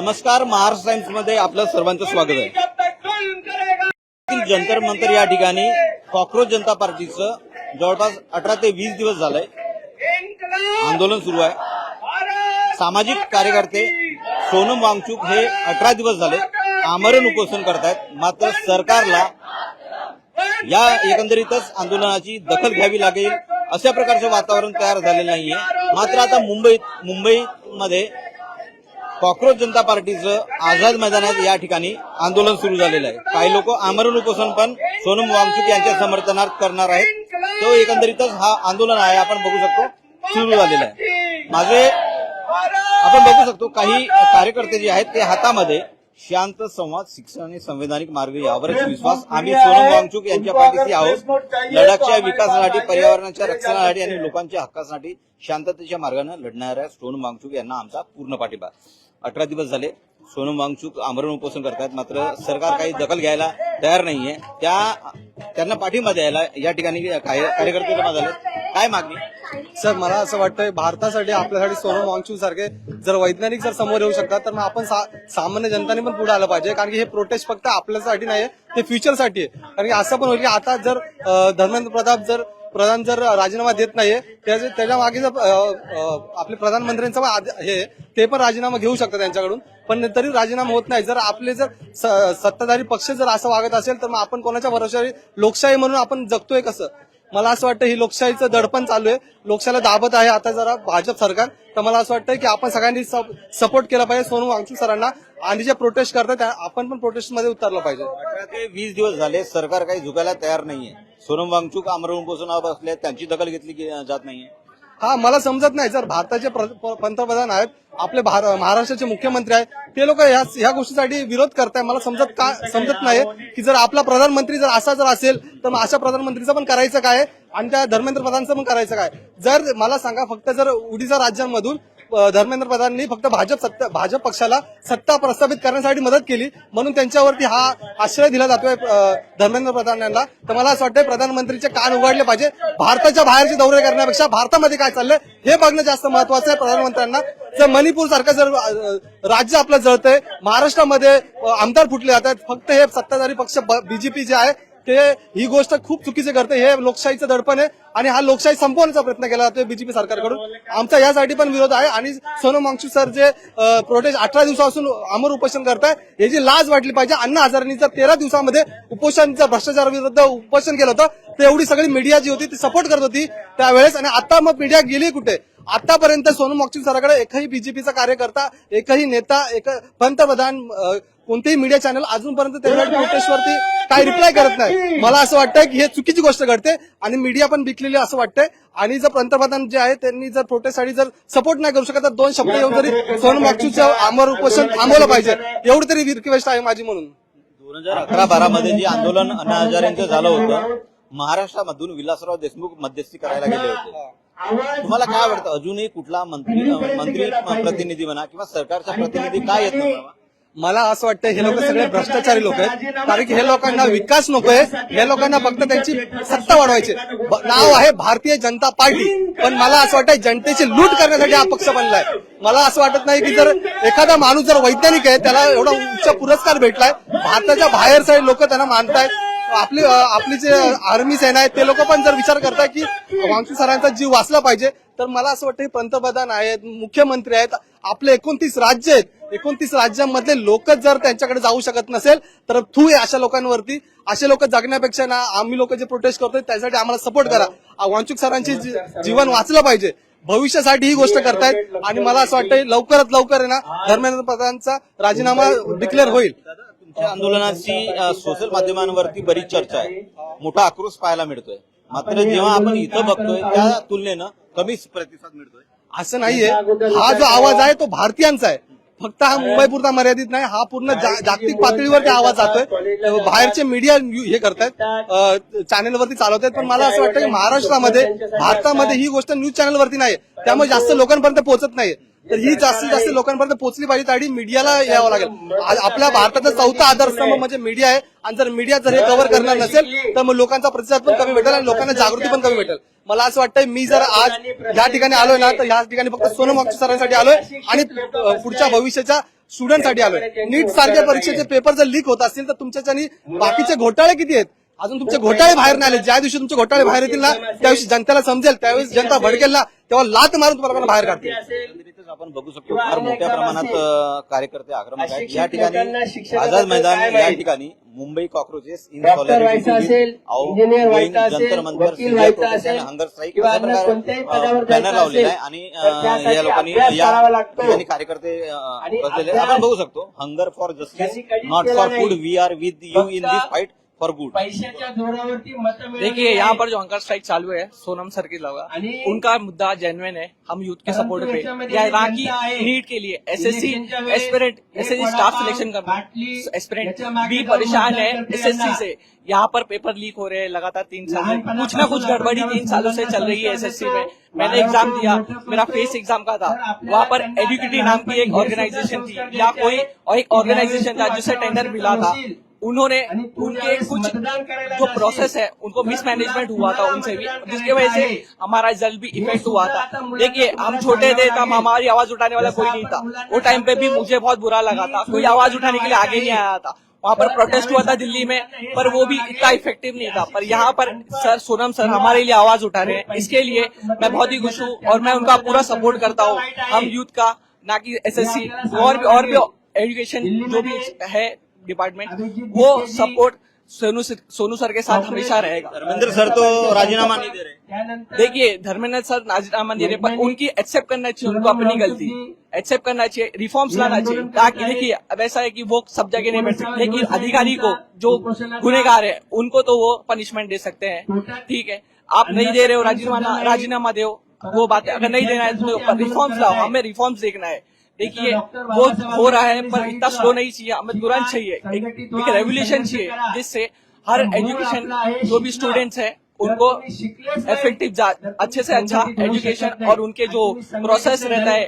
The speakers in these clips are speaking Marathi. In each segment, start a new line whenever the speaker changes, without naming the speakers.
नमस्कार, महाराष्ट्र टाइम्स मध्ये आपलं सर्वांचं स्वागत आहे। जंतर मंतर या ठिकाणी कॉक्रोच जनता पार्टीचं जवळपास 18 ते 20 दिवस झालंय आंदोलन सुरू आहे। सामाजिक कार्यकर्ते सोनम वांगचुक हे 18 दिवस झाले आमरण उपोषण करतायत। मात्र सरकारला या एकंदरीतच आंदोलनाची दखल घ्यावी लागेल अशा प्रकारचं वातावरण तयार झालेलं नाहीये। मात्र आता मुंबईमध्ये कॉक्रोच जनता पार्टीचं आझाद मैदानात या ठिकाणी आंदोलन सुरू झालेलं आहे। काही लोक आमरण उपोषण पण सोनम वांगचुक यांच्या समर्थनार्थ करणार आहेत। तो एकंदरीतच हा आंदोलन आहे, आपण बघू शकतो सुरू झालेला आहे। आपण बघू शकतो काही कार्यकर्ते जे आहेत ते हातामध्ये शांत संवाद, शिक्षण आणि संवैधानिक मार्ग यावरच विश्वास, आम्ही सोनम वांगचुक यांच्या पाठीशी आहोत। लडाखच्या विकासासाठी, पर्यावरणाच्या रक्षणासाठी आणि लोकांच्या हक्कासाठी शांततेच्या मार्गाने लढणाऱ्या सोनम वांगचुक यांना आमचा पूर्ण पाठिंबा। 18 दिवस झाले सोनम वांगचुक आमरण उपोषण करतात, मात्र सरकार काही दखल घ्यायला तयार नाहीये। त्यांना पाठिंबा द्यायला या ठिकाणी कार्यकर्ते जमा झाले। काय मागणी
सर? मला असं वाटतंय भारतासाठी, आपल्यासाठी सोनम वांगचुक सारखे जर वैज्ञानिक जर समोर येऊ शकतात तर मग आपण सामान्य जनताने पण पुढे आलं पाहिजे। कारण की हे प्रोटेस्ट फक्त आपल्यासाठी नाही, ते फ्युचरसाठी आहे। कारण की असं पण होईल की आता जर धर्मेंद्र प्रधान जर राजीनामा देत नाहीये, त्याच्या मागे जर आपले प्रधानमंत्र्यांचा ते पण राजीनामा घेऊ शकतात त्यांच्याकडून, पण तरी राजीनामा होत नाही। जर आपले जर सत्ताधारी पक्ष जर असं वागत असेल तर मग आपण कोणाच्या भरोशावर लोकशाही म्हणून आपण जगतोय कसं? मला असं वाटतं ही लोकशाहीचं दडपण चालू आहे, लोकशाहीला दाबत आहे आता जरा भाजप सरकार। तर मला असं वाटतं की आपण सगळ्यांनी सपोर्ट केला पाहिजे सोनम वांगचुक सरांना, आणि जे प्रोटेस्ट करतात आपण पण प्रोटेस्ट मध्ये उतरलं पाहिजे।
18 ते 20 दिवस झाले सरकार काही झुकायला तयार नाहीये। सोनम वांगचुक आमरण उपोषणावर बसले, त्यांची दखल घेतली जात नाहीये।
हा, मला समजत नाही, जर भारताचे पंतप्रधान आहेत, आपले महाराष्ट्राचे मुख्यमंत्री आहेत, ते लोक ह्या गोष्टीसाठी विरोध करताय। मला समजत नाही की जर आपला प्रधानमंत्री जर असा जर असेल तर मग अशा प्रधानमंत्रीचं पण करायचं काय आणि त्या धर्मेंद्र प्रधानचं पण करायचं काय? जर मला सांगा, फक्त जर ओडिशा राज्यांमधून धर्मेंद्र प्रधानांनी फक्त भाजप पक्षाला सत्ता प्रस्थापित करण्यासाठी मदत केली म्हणून त्यांच्यावरती हा आश्रय दिला जातोय धर्मेंद्र प्रधानांना। तर मला असं वाटतंय प्रधानमंत्रीचे कान उघडले पाहिजे। भारताच्या बाहेरचे दौरे करण्यापेक्षा भारतामध्ये काय चाललंय हे बघणं जास्त महत्वाचं आहे प्रधानमंत्र्यांना। जर मणिपूर सारखं जर राज्य आपलं जळतंय, महाराष्ट्रामध्ये आमदार फुटले जातात, फक्त हे सत्ताधारी पक्ष बीजेपी जे आहे ते ही गोष्ट खूप चुकीचे करते। हे लोकशाहीचं दडपण आहे आणि हा लोकशाही संपवण्याचा प्रयत्न केला जातोय बीजेपी सरकारकडून। आमचा यासाठी पण विरोध आहे। आणि सोनम वांगचुक सर जे प्रोटेस्ट 18 दिवसापासून आमरण उपोषण करताय, याची लाज वाटली पाहिजे। अण्णा हजारेंनी जर 13 दिवसामध्ये उपोषणच्या भ्रष्टाचाराविरुद्ध उपोषण केलं होतं, तर एवढी सगळी मीडिया जी होती ती सपोर्ट करत होती त्यावेळेस, आणि आता मग मीडिया गेली कुठे? आतापर्यंत सोनम वांगचुक सरांकडे एकही बीजेपीचा कार्यकर्ता, एकही नेता, एक पंतप्रधान, कोणतेही मीडिया चॅनल अजूनपर्यंत त्यांच्या प्रोटेस्टवरती काही रिप्लाय करत नाही। मला असं वाटतंय की हे चुकीची गोष्ट घडते आणि मीडिया पण बिकलेली असं वाटतंय। आणि जर पंतप्रधान जे आहे त्यांनी जर प्रोटेस्टसाठी जर सपोर्ट नाही करू शकत तर 2 शब्द येऊन तरी सोनम वांगचुकचं आमरण उपोषण थांबवलं पाहिजे, एवढी तरी रिक्वेस्ट आहे माझी। म्हणून
2011-12 मध्ये जे आंदोलन अण्णा हजारेंचं झालं होतं, महाराष्ट्रामधून विलासराव देशमुख मध्यस्थी करायला गेले होते। तुम्हाला काय वाटतं, अजूनही कुठला मंत्री प्रतिनिधी म्हणा किंवा सरकारचा प्रतिनिधी काय येत नाही?
मला असं वाटतं हे लोक सगळे भ्रष्टाचारी लोक आहेत, कारण की हे लोकांना विकास नकोय, हे लोकांना फक्त त्यांची सत्ता वाढवायची। नाव आहे भारतीय जनता पार्टी, पण मला असं वाटतं जनतेची लूट करण्यासाठी हा पक्ष बनलाय। मला असं वाटत नाही की जर एखादा माणूस जर वैज्ञानिक आहे, त्याला एवढा उच्च पुरस्कार भेटलाय, भारताच्या बाहेरचे लोक त्यांना मानतायत, आपली जे आर्मी सेना आहे ते लोक पण जर विचार करताय की वांगचुक सरांचा जीव वाचला पाहिजे, तर मला असं वाटतं पंतप्रधान आहेत, मुख्यमंत्री आहेत, आपले 29 राज्य आहेत, 29 राज्यांमधले लोक जर त्यांच्याकडे जाऊ शकत नसेल तर थू आहे अशा लोकांवरती। असे लोक जगण्यापेक्षा ना आम्ही लोक जे प्रोटेस्ट करतोय त्यासाठी आम्हाला सपोर्ट करा। वांगचुक सरांचे जीवन वाचलं पाहिजे, भविष्यासाठी ही गोष्ट करतायत। आणि मला असं वाटतं लवकरात लवकर आहे ना धर्मेंद्र प्रधानचा राजीनामा डिक्लेअर होईल।
तुमच्या आंदोलनाची सोशल माध्यमांवरती बरीच चर्चा आहे, मोठा आक्रोश पाहायला मिळतोय, मात्र जेव्हा आपण इथं बघतोय त्या तुलनेनं कमी प्रतिसाद मिळतोय।
असं नाहीये, हा जो आवाज आहे तो भारतीयांचा आहे, फक्त हा मुंबई पुरता मर्यादित नाही, हा पूर्ण जागतिक पातळीवरती आवाज जातोय। बाहेरचे मीडिया हे करतायत, चॅनलवरती चालवतात, पण मला असं वाटतं की महाराष्ट्रामध्ये, भारतामध्ये ही गोष्ट न्यूज चॅनलवरती नाही, त्यामुळे जास्त लोकांपर्यंत पोहोचत नाही। तर ही जास्तीत जास्त लोकांपर्यंत पोहोचली पाहिजे, त्यासाठी मीडियाला यावं लागेल। आपल्या भारताचा 4था आधारस्तंभ म्हणजे मीडिया आहे, आणि जर मीडिया जर हे कव्हर करणार नसेल तर मग लोकांचा प्रतिसाद पण कमी भेटेल आणि लोकांना जागृती पण कमी भेटेल। मला असं वाटतंय मी जर आज या ठिकाणी आलोय ना तर या ठिकाणी फक्त सोनम वांगचुक सरांसाठी आलोय आणि पुढच्या भविष्याच्या स्टुडंटसाठी आलोय. नीट सारख्या परीक्षेचे पेपर जर लीक होत असतील तर तुमच्याच्यानी बाकीचे घोटाळे किती आहेत? अजून तुमचे घोटाळे बाहेर नाही आले. ज्या दिवशी तुमचे घोटाळे बाहेर येतील ना त्या दिवशी जनतेला समजेल, त्यावेळेस जनता भडकेल ना तेव्हा लात मारून तुम्हाला बाहेर काढतील.
एकंदरीतच आपण बघू शकतो फार मोठ्या प्रमाणात कार्यकर्ते आक्रमक आहेत. या ठिकाणी आझाद मैदान, या ठिकाणी Mumbai cockroaches in solidarity Jantar Mantar hunger strike अशा प्रकारे बॅनर लावलेला आहे आणि या लोकांनी या ठिकाणी कार्यकर्ते बसलेले आहेत. आपण बघू शकतो hunger for justice not for food, we are with you in this fight for good.
पैशाच्या जोरावरती मत
देखिए यहाँ पर जो हंगर स्ट्राइक चालू है सोनम सर के लगा उनका मुद्दा जेन्युइन है. हम यूथ के सपोर्ट पे यहाँ की नीट के लिए SSC aspirant SSC staff selection करना एस्पिरेंट भी परेशान है एसएससी से. यहाँ पर पेपर लीक हो रहे हैं लगातार 3 साल से. कुछ ना कुछ गड़बड़ी 3 सालों से चल रही है एसएससी में. मैंने एग्जाम दिया, मेरा फेस एग्जाम का था. वहाँ पर एडुकेटी नाम की एक ऑर्गेनाइजेशन थी या कोई और एक ऑर्गेनाइजेशन था जिससे टेंडर मिला था. उन्होंने उनके कुछ जो प्रोसेस है उनको मिसमैनेजमेंट हुआ था उनसे भी, जिसकी वजह से हमारा रिजल्ट भी इफेक्ट हुआ था. देखिए हम छोटे थे तब हमारी आवाज उठाने वाला कोई नहीं था. वो टाइम पे भी मुझे बहुत बुरा लगा था, कोई आवाज उठाने के लिए आगे नहीं आया था. वहाँ पर प्रोटेस्ट हुआ था दिल्ली में, पर वो भी इतना इफेक्टिव नहीं था. पर यहाँ पर सर सोनम सर हमारे लिए आवाज उठा रहे हैं, इसके लिए मैं बहुत ही खुश हूँ और मैं उनका पूरा सपोर्ट करता हूँ. हम यूथ का, ना कि एसएससी और भी एजुकेशन जो भी है डिपार्टमेंट, वो सपोर्ट सोनू सर के साथ हमेशा रहेगा.
धर्मेंद्र सर तो राजीनामा नहीं दे रहे.
देखिए धर्मेंद्र सर राजीनामा दे रहे, पर उनकी एक्सेप्ट करना चाहिए, उनको अपनी गलती एक्सेप्ट करना चाहिए, रिफॉर्म्स लाना चाहिए. ताकि देखिए अब ऐसा है कि वो सब जगह नहीं बैठ सकते, लेकिन अधिकारी को जो गुनहगार है उनको तो वो पनिशमेंट दे सकते हैं. ठीक है, आप नहीं दे रहे हो राजीनामा दो, वो बात है. अगर नहीं देना है तो रिफॉर्म्स लाओ, हमें रिफॉर्म्स देखना है. देखिए वो हो रहा है पर इतना स्लो नहीं चाहिए, हमें तुरंत चाहिए एक रेवोल्यूशन चाहिए जिससे हर एजुकेशन जो भी स्टूडेंट्स हैं उनको इफेक्टिव अच्छे से अच्छा एजुकेशन और उनके जो प्रोसेस रहता है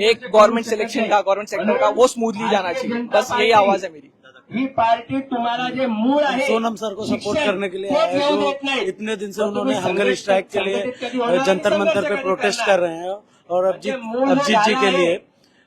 एक गवर्नमेंट सिलेक्शन का, गवर्नमेंट सेक्टर का, वो स्मूथली जाना चाहिए. बस यही आवाज है मेरी.
ही पार्टी तुम्हाला जे मूळ आहे
सोनम सर को सपोर्ट करने के लिए आए, जो इतने दिन से उन्होंने हंगर स्ट्राइक के लिए जंतर मंतर पे प्रोटेस्ट कर रहे हैं और अभिजीत जी के लिए.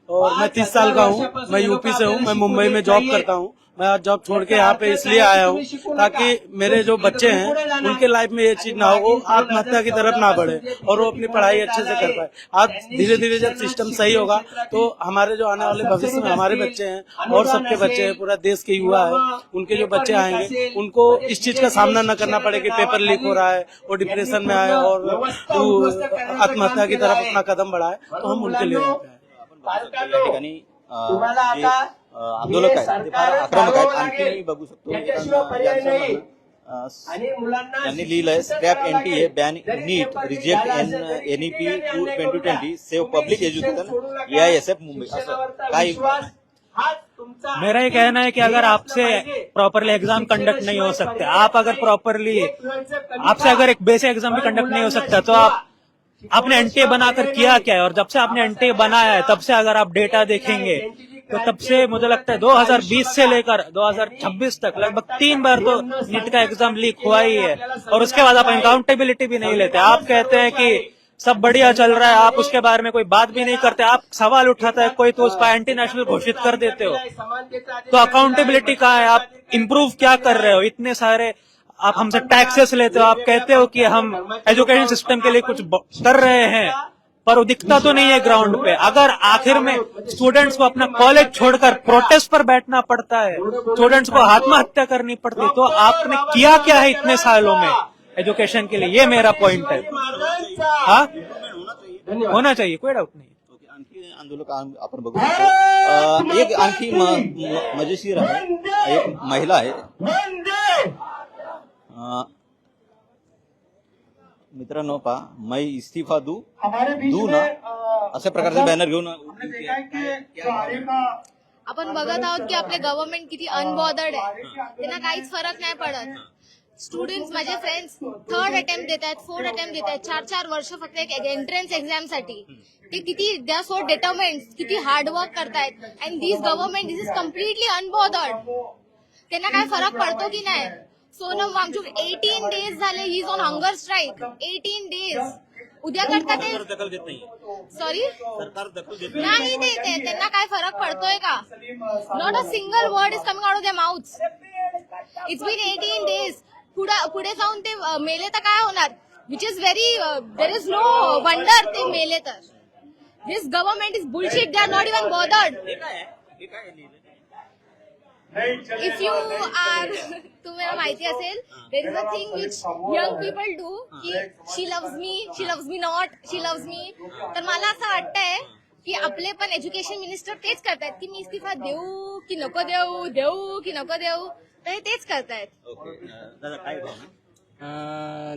और मैं 30 साल का हूँ, मैं यूपी से हूँ, मैं मुंबई में जॉब करता हूँ. मैं आज जॉब छोड़ के यहाँ पे इसलिए आया हूँ ताकि मेरे जो बच्चे हैं उनके लाइफ में ये चीज ना हो, वो आत्महत्या की तरफ ना बढ़े और वो अपनी पढ़ाई अच्छे से कर पाए. आज धीरे धीरे जब सिस्टम सही होगा तो हमारे जो आने वाले भविष्य में हमारे बच्चे हैं और सबके बच्चे हैं, पूरा देश के युवा है, उनके जो बच्चे आएंगे उनको इस चीज का सामना न करना पड़े कि पेपर लीक हो रहा है, वो डिप्रेशन में आए और आत्महत्या की तरफ अपना कदम बढ़ाए. तो हम उनके लिए यहाँ पे आए.
या ठिकाणी जे आंदोलक आहेत ते फार आक्रमक आहेत. आणखी मी बघू शकतो यांनी लिहिलंय स्क्रॅप एनटी हे ban NEET reject NEP 2020 save public education AISF Mumbai. असं काही
मेरा ये कहना है कि अगर आपसे प्रॉपरली एग्जाम कंडक्ट नहीं हो सकते, आप अगर प्रॉपरली आपसे अगर एक बेसिक एग्जाम भी कंडक्ट नहीं हो सकता तो आपने एनटीए बनाकर किया क्या है. और जब से आपने एनटीए बनाया है तब से अगर आप डेटा देखेंगे तो तब से मुझे लगता है 2020 से लेकर 2026 तक लगभग 3 बार तो नीट का एग्जाम लीक हुआ ही है. और उसके बाद आप अकाउंटेबिलिटी भी नहीं लेते. आप कहते हैं कि सब बढ़िया चल रहा है, आप उसके बारे में कोई बात भी नहीं करते. आप सवाल उठाता है कोई तो उसका एंटी नेशनल घोषित कर देते हो. तो अकाउंटेबिलिटी कहाँ है? आप इम्प्रूव क्या कर रहे हो? इतने सारे आप हमसे टैक्सेस लेते हो, आप कहते हो कि हम एजुकेशन सिस्टम के लिए कुछ कर रहे हैं, पर वो दिखता तो नहीं है ग्राउंड पे. अगर आखिर में स्टूडेंट्स को अपना कॉलेज छोड़कर प्रोटेस्ट पर बैठना पड़ता है, स्टूडेंट्स को आत्महत्या करनी पड़ती है, तो आपने किया क्या है इतने सालों में एजुकेशन के लिए? ये मेरा पॉइंट है. हाँ, होना चाहिए, कोई डाउट नहीं.
आणखी आंदोलक आपण बघू शकतो. एक आणखी मजेशीर आहे, एक महिला आहे. मित्रांनो पहा, मै इस्तीफा दू ना अशा प्रकारचे बॅनर घेऊन
आपण बघत आहोत की आपले गव्हर्नमेंट किती अनबॉदर्ड आहे. त्यांना काहीच फरक नाही पडत. स्टुडंट्स माझे फ्रेंड्स 3rd अटेम्प्ट देत आहेत, 4th अटेम्प्ट देत आहेत, 4 वर्ष फक्त एक एंट्रन्स एक्झाम साठी. ते किती दे आर सो डिटर्मिन्ड, किती हार्डवर्क करतायत. And this government this is completely unbothered. त्यांना काय फरक पडतो की नाही? सोनम वांगचुक 18 डेज झाले he is on hunger strike. 18 days उद्या करता ते
सरकार दखल घेत नाहीये.
सॉरी
सरकार दखल घेत नाही.
नाही त्यांना काय फरक पडतोय का? Not a single word is coming out of their mouths. It's been 18 days. पुढे जाऊन ते मेले तर काय होणार? Which is very there is no wonder ते मेले तर. This government is bullshit. They are not even bothered.
हे काय आहे? हे काय आहे लिहिलं?
इफ यू आर तुम्हाला माहिती असेल there is a thing which young people do की she loves me not she loves me. तर मला असं वाटतंय की आपले पण एज्युकेशन मिनिस्टर तेच करतायत की मी इस्तिफा देऊ की नको देऊ, देऊ की नको देऊ. तर हे तेच करतायत.
ओके. दादा काय भावना?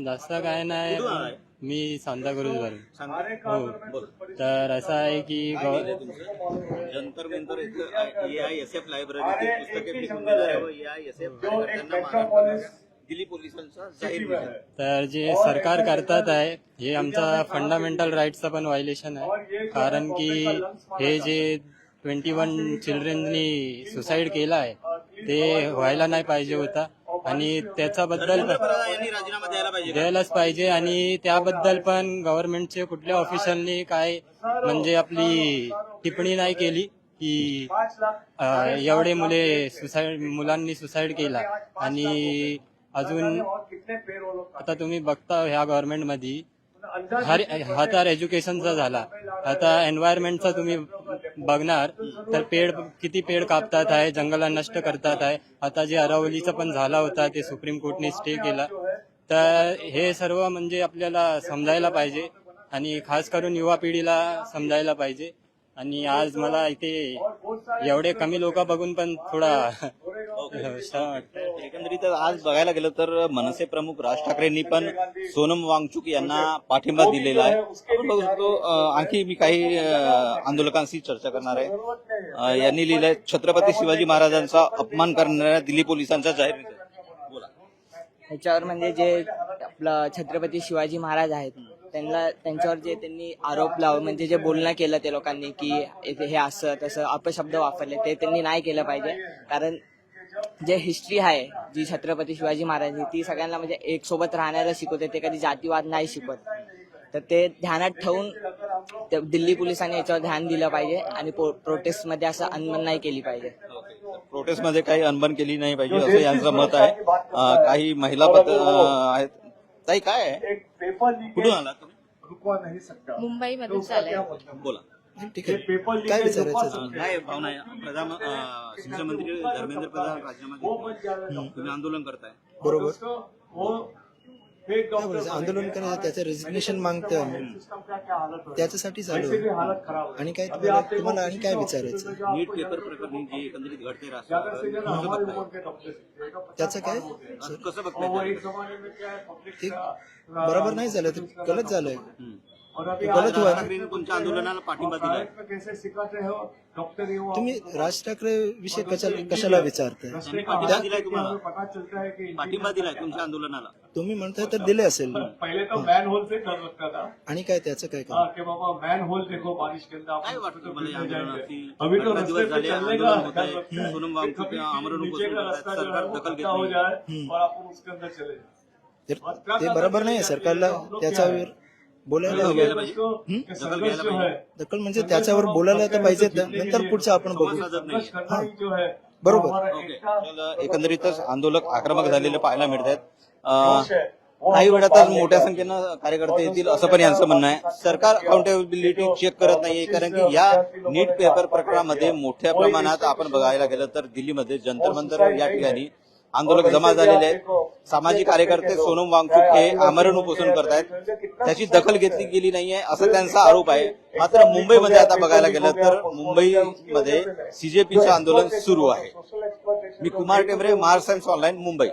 जास्त काय नाही.
कुठून आलाय?
मी सांताक्रूज वरून.
सांगा.
हो.
बोल.
तर असं आहे की
काय लिहिलंय तुमचं? जंतर मंतर इथं AISF लायब्ररीतील पुस्तके फेकून देणाऱ्या व AISF कार्यकर्त्यांना मारहाण दिल्ली पोलिसांचा जाहीर निषेध.
तर जे सरकार करतात आहे हे आमचा फंडामेंटल राईट्सचा पण व्हायलेशन आहे. कारण की हे जे 21 चिल्ड्रननी सुसाईड केला आहे ते व्हायला नाही पाहिजे होता आणि त्याच्याबद्दल
धर्मेंद्र प्रधान यांनी राजीनामा द्यायला पाहिजे का?
द्यायलाच पाहिजे आणि त्याबद्दल पण गव्हर्नमेंटचे कुठल्या ऑफिशियलनी काय म्हणजे आपली टिप्पणी नाही केली की एवढे मुलांनी सुसाईड केला. आणि अजून आता तुम्ही बघता ह्या गव्हर्नमेंटमध्ये हातार एज्युकेशनचा झाला, आता एन्व्हायरमेंटचा तुम्ही बघणार तर किती पेड कापतात आहे, जंगला नष्ट करतात आहे. आता जे अरावलीचं पण झाला होता ते सुप्रीम कोर्टने स्टे केला. तर हे सर्व म्हणजे आपल्याला समजायला पाहिजे आणि खास करून युवा पिढीला समजायला पाहिजे. आणि आज मला इथे एवढे कमी लोक बघून पण थोडा छान वाटतं.
एकंदरीत आज बघायला गेलं तर मनसे प्रमुख राज ठाकरेंनी पण सोनम वांगचुक यांना पाठिंबा दिलेला आहे. आपण बघू शकतो. आणखी मी काही आंदोलकांशी चर्चा करणार आहे. यांनी लिहिलंय छत्रपती शिवाजी महाराजांचा अपमान करणाऱ्या दिल्ली पोलिसांचा जाहीर निषेध. बोला.
ह्याच्यावर म्हणजे जे आपलं छत्रपती शिवाजी महाराज आहेत त्यांच्यावर जे त्यांनी आरोप लावून म्हणजे जे बोलणं केलं ते लोकांनी की हे असं तसं अपशब्द वापरले ते त्यांनी नाही केलं पाहिजे. कारण जे हिस्ट्री आहे जी छत्रपती शिवाजी महाराजांची ती सगळ्यांना म्हणजे एक सोबत राहण्याला शिकवते. ते कधी जातीवाद नाही शिकवत. तर ते ध्यानात ठेवून दिल्ली पोलिसांनी याच्यावर ध्यान दिलं पाहिजे आणि प्रोटेस्टमध्ये असं अनबन नाही केली पाहिजे.
प्रोटेस्टमध्ये काही अनबन केली नाही पाहिजे असं यांचं मत आहे. काही महिला आहेत. ताई काय आहे? कुठून आला तुम्ही?
मुंबईमधून चालय.
बोला.
ठीक आहे. काय विचारायचं?
काय भावना आहे? शिक्षण मंत्री धर्मेंद्र प्रधान राजीनामा देतात. तुम्ही आंदोलन करताय.
बरोबर. काय बोलायचं? आंदोलन करायचं, त्याचं रेजिग्नेशन मागतोय आम्ही, त्याच्यासाठी चालू. आणि काय तुम्हाला आणि काय विचारायचं?
नीट पेपर प्रकरणी जे एकंदरीत घडते राजकारण
त्याचं काय
कसं बघताय?
ते बरोबर नाही झालं, ते गलत झालंय.
गलत हुआ. तुमच्या आंदोलनाला पाठिंबा दिलाय.
तुम्ही राज ठाकरे विषय कशाला विचारताय?
त्यांनी पाठिंबा दिलाय तुम्हाला? पाठिंबा दिलाय तुमच्या आंदोलनाला?
तुम्ही म्हणताय तर दिले असेल. आणि काय त्याचं काय काम?
काय वाटतं मला या आंदोलनाची? 15 दिवस झाले आंदोलन होत आहे. सोनम वांगचुक आमरण उपोषण करतायत. सरकार दखल घेत नाही.
ते बरोबर नाही. सरकारला त्याच्यावर बोलायला हवं.
दखल घ्यायला पाहिजे.
दखल म्हणजे त्याच्यावर बोलायला तर पाहिजे. नंतर पुढचं आपण बघू.
साधत नाही.
बरोबर.
ओके. तर एकंदरीतच आंदोलक आक्रमक झालेले पाहायला मिळत आहेत. काही वेळातच मोठ्या संख्येनं कार्यकर्ते येतील असं पण यांचं म्हणणं आहे. सरकार अकाउंटेबिलिटी चेक करत नाहीये. कारण की या नीट पेपर प्रकरणामध्ये मोठ्या प्रमाणात आपण बघायला गेलं तर दिल्लीमध्ये जंतर मंतर या ठिकाणी आंदोलक जमा झालेले आहेत. सामाजिक कार्यकर्ते सोनम वांगचुक हे आमरण उपोषण करतायत. त्याची दखल घेतली गेली नाहीये असा त्यांचा आरोप आहे. मात्र मुंबईमध्ये आता बघायला गेलं तर मुंबईमध्ये CJPचं आंदोलन सुरू आहे. मी कुमार टेंबरे, महाराष्ट्र टाइम्स ऑनलाईन, मुंबई.